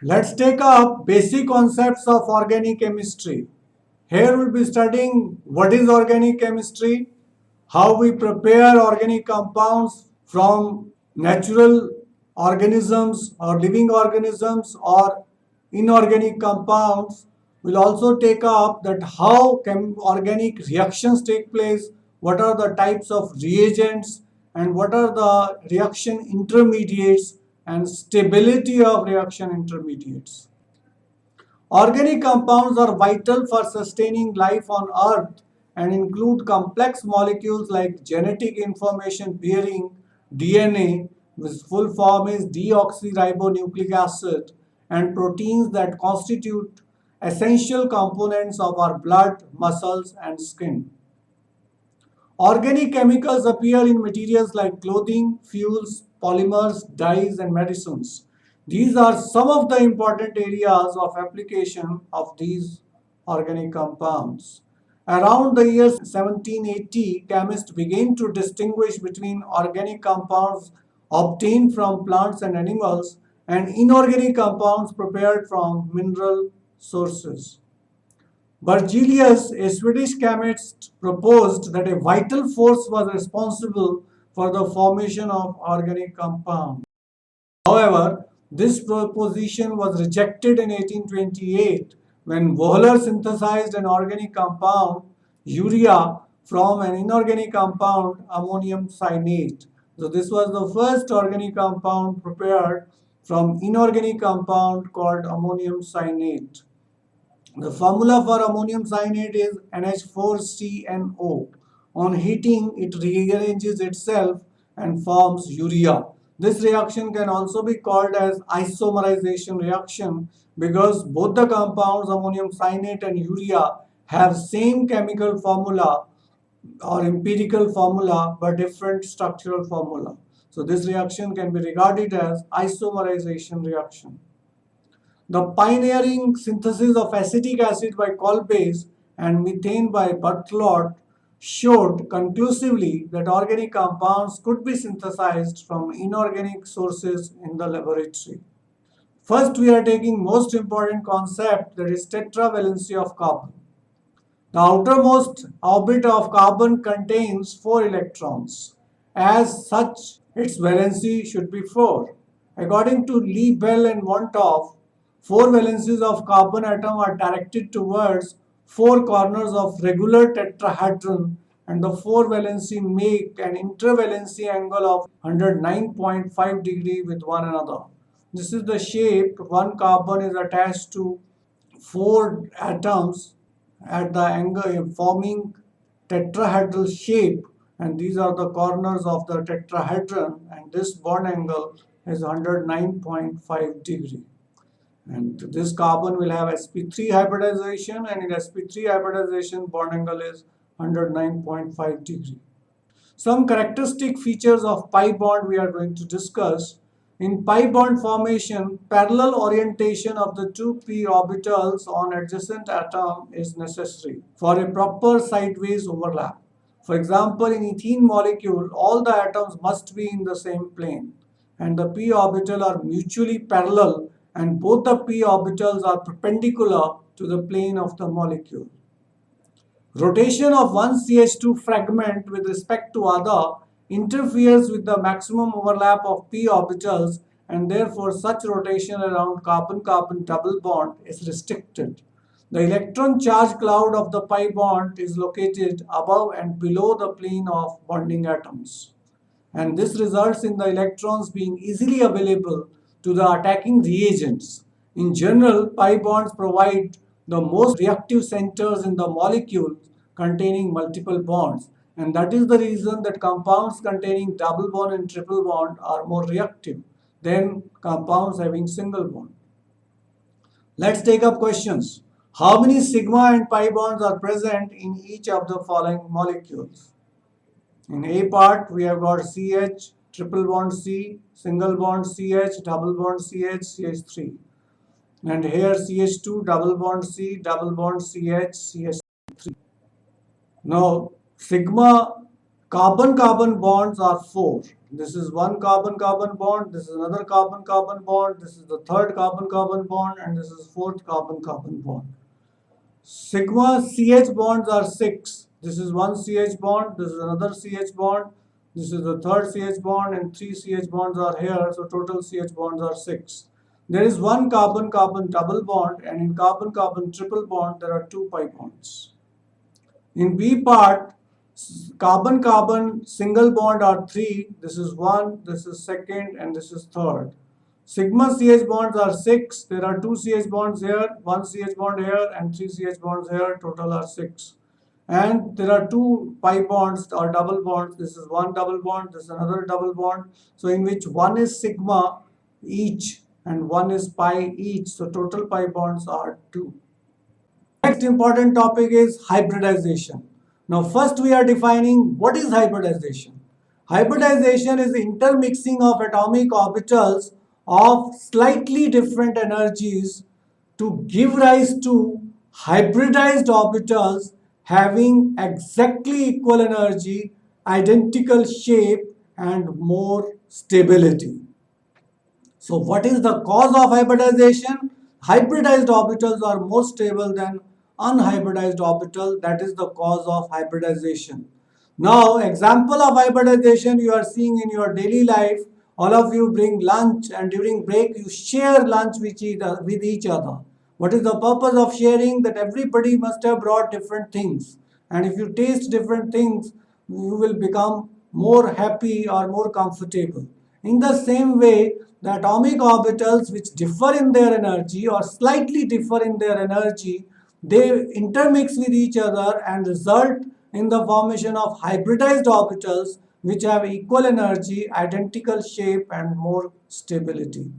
Let's take up basic concepts of organic chemistry. Here we'll be studying what is organic chemistry, how we prepare organic compounds from natural organisms or living organisms or inorganic compounds. We'll also take up that how organic reactions take place, what are the types of reagents and what are the reaction intermediates and stability of reaction intermediates. Organic compounds are vital for sustaining life on Earth and include complex molecules like genetic information bearing DNA, whose full form is deoxyribonucleic acid, and proteins that constitute essential components of our blood, muscles, and skin. Organic chemicals appear in materials like clothing, fuels, polymers, dyes, and medicines. These are some of the important areas of application of these organic compounds. Around the year 1780, chemists began to distinguish between organic compounds obtained from plants and animals and inorganic compounds prepared from mineral sources. Berzelius, a Swedish chemist, proposed that a vital force was responsible for the formation of organic compounds. However, this proposition was rejected in 1828 when Wohler synthesized an organic compound, urea, from an inorganic compound, ammonium cyanate. So, this was the first organic compound prepared from inorganic compound called ammonium cyanate. The formula for ammonium cyanate is NH4CNO. On heating, it rearranges itself and forms urea. This reaction can also be called as isomerization reaction because both the compounds ammonium cyanate and urea have same chemical formula or empirical formula but different structural formula. So this reaction can be regarded as isomerization reaction. The pioneering synthesis of acetic acid by Kolbase and methane by Berthelot showed conclusively that organic compounds could be synthesized from inorganic sources in the laboratory. First, we are taking most important concept, that is tetravalency of carbon. The outermost orbit of carbon contains 4 electrons. As such, its valency should be 4. According to Lee, Bell and Van't, 4 valencies of carbon atom are directed towards 4 corners of regular tetrahedron, and the 4 valency make an intervalency angle of 109.5 degree with one another. This is the shape. One carbon is attached to 4 atoms at the angle forming tetrahedral shape, and these are the corners of the tetrahedron, and this bond angle is 109.5 degree. And this carbon will have sp3 hybridization, and in sp3 hybridization bond angle is 109.5 degree. Some characteristic features of pi bond we are going to discuss. In pi bond formation, parallel orientation of the two p orbitals on adjacent atom is necessary for a proper sideways overlap. For example, in ethene molecule, all the atoms must be in the same plane, and the p orbital are mutually parallel, and both the p orbitals are perpendicular to the plane of the molecule. Rotation of one CH2 fragment with respect to other interferes with the maximum overlap of p orbitals, and therefore such rotation around carbon-carbon double bond is restricted. The electron charge cloud of the pi bond is located above and below the plane of bonding atoms, and this results in the electrons being easily available to the attacking reagents. In general, pi bonds provide the most reactive centers in the molecules containing multiple bonds, and that is the reason that compounds containing double bond and triple bond are more reactive than compounds having single bond. Let's take up questions. How many sigma and pi bonds are present in each of the following molecules? In A part, we have got CH, triple bond C, single bond CH, double bond CH, CH3. And here CH2, double bond C, double bond CH, CH3. Now, sigma Carbon-carbon bonds are four. This is one carbon-carbon bond, this is another carbon-carbon bond, this is the third carbon-carbon bond, and this is fourth carbon-carbon bond. Sigma CH bonds are six. This is one CH bond, this is another CH bond, this is the third CH bond, and three CH bonds are here, so total CH bonds are six. There is one carbon-carbon double bond, and in carbon-carbon triple bond, there are two pi bonds. In B part, carbon-carbon single bond are three. This is one, this is second, and this is third. Sigma CH bonds are six. There are two CH bonds here, one CH bond here, and three CH bonds here. Total are six. And there are two pi bonds or double bonds. This is one double bond, this is another double bond. So in which one is sigma each and one is pi each. So total pi bonds are two. Next important topic is hybridization. Now first we are defining what is hybridization. Hybridization is the intermixing of atomic orbitals of slightly different energies to give rise to hybridized orbitals having exactly equal energy, identical shape, and more stability. So what is the cause of hybridization? Hybridized orbitals are more stable than unhybridized orbital. That is the cause of hybridization. Now, example of hybridization you are seeing in your daily life. All of you bring lunch and during break you share lunch with each other. What is the purpose of sharing? That everybody must have brought different things. And if you taste different things, you will become more happy or more comfortable. In the same way, the atomic orbitals which differ in their energy or slightly differ in their energy, they intermix with each other and result in the formation of hybridized orbitals which have equal energy, identical shape, and more stability.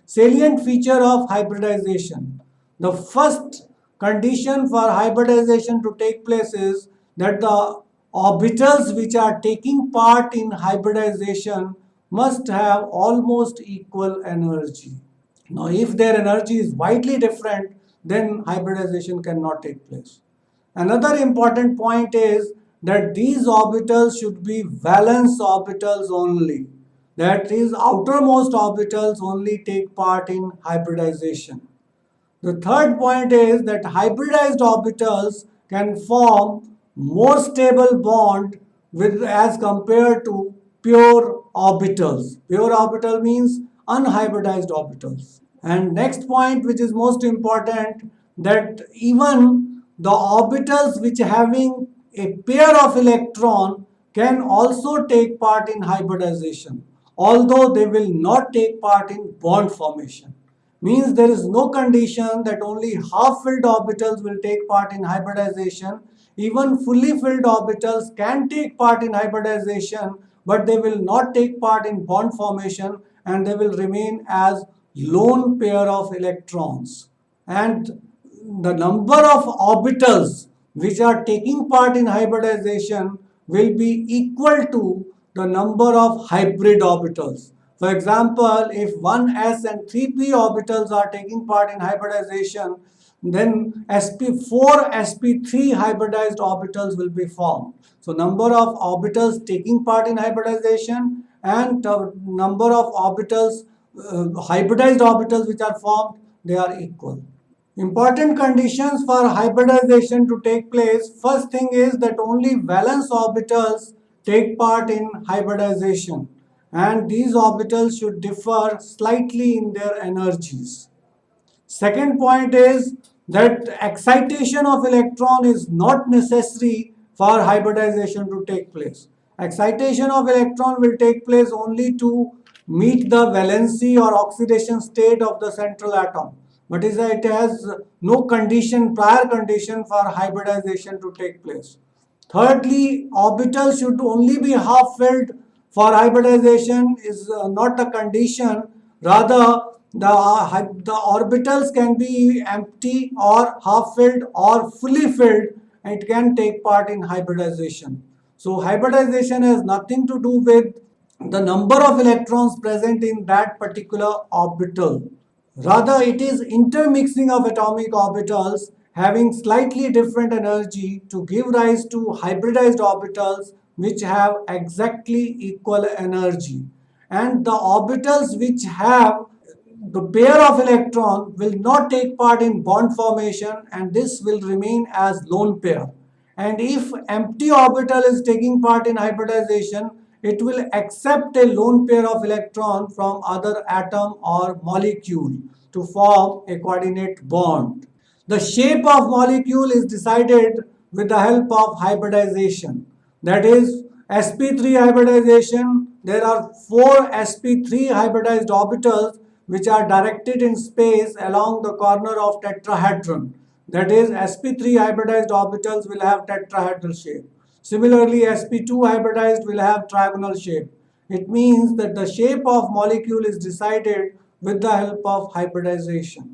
Salient feature of hybridization. The first condition for hybridization to take place is that the orbitals which are taking part in hybridization must have almost equal energy. Now, if their energy is widely different, then hybridization cannot take place. Another important point is that these orbitals should be valence orbitals only. That is, outermost orbitals only take part in hybridization. The third point is that hybridized orbitals can form more stable bond with as compared to pure orbitals. Pure orbital means unhybridized orbitals. And next point, which is most important, that even the orbitals which having a pair of electron can also take part in hybridization, although they will not take part in bond formation. Means there is no condition that only half-filled orbitals will take part in hybridization. Even fully filled orbitals can take part in hybridization, but they will not take part in bond formation and they will remain as lone pair of electrons. And the number of orbitals which are taking part in hybridization will be equal to the number of hybrid orbitals. For example, if 1s and 3p orbitals are taking part in hybridization, then 4 sp3 hybridized orbitals will be formed. So number of orbitals taking part in hybridization and number of orbitals, hybridized orbitals which are formed, they are equal. Important conditions for hybridization to take place. First thing is that only valence orbitals take part in hybridization, and these orbitals should differ slightly in their energies. Second point is that excitation of electron is not necessary for hybridization to take place. Excitation of electron will take place only to meet the valency or oxidation state of the central atom. But it has no condition, prior condition for hybridization to take place. Thirdly, orbitals should only be half-filled. For hybridization is not a condition, rather the orbitals can be empty or half-filled or fully filled and it can take part in hybridization. So hybridization has nothing to do with the number of electrons present in that particular orbital. Rather, it is intermixing of atomic orbitals having slightly different energy to give rise to hybridized orbitals which have exactly equal energy. And the orbitals which have the pair of electron will not take part in bond formation, and this will remain as lone pair. And if empty orbital is taking part in hybridization, it will accept a lone pair of electron from other atom or molecule to form a coordinate bond. The shape of molecule is decided with the help of hybridization. That is sp3 hybridization. There are 4 sp3 hybridized orbitals which are directed in space along the corner of tetrahedron. That is, sp3 hybridized orbitals will have tetrahedral shape. Similarly, sp2 hybridized will have trigonal shape. It means that the shape of molecule is decided with the help of hybridization.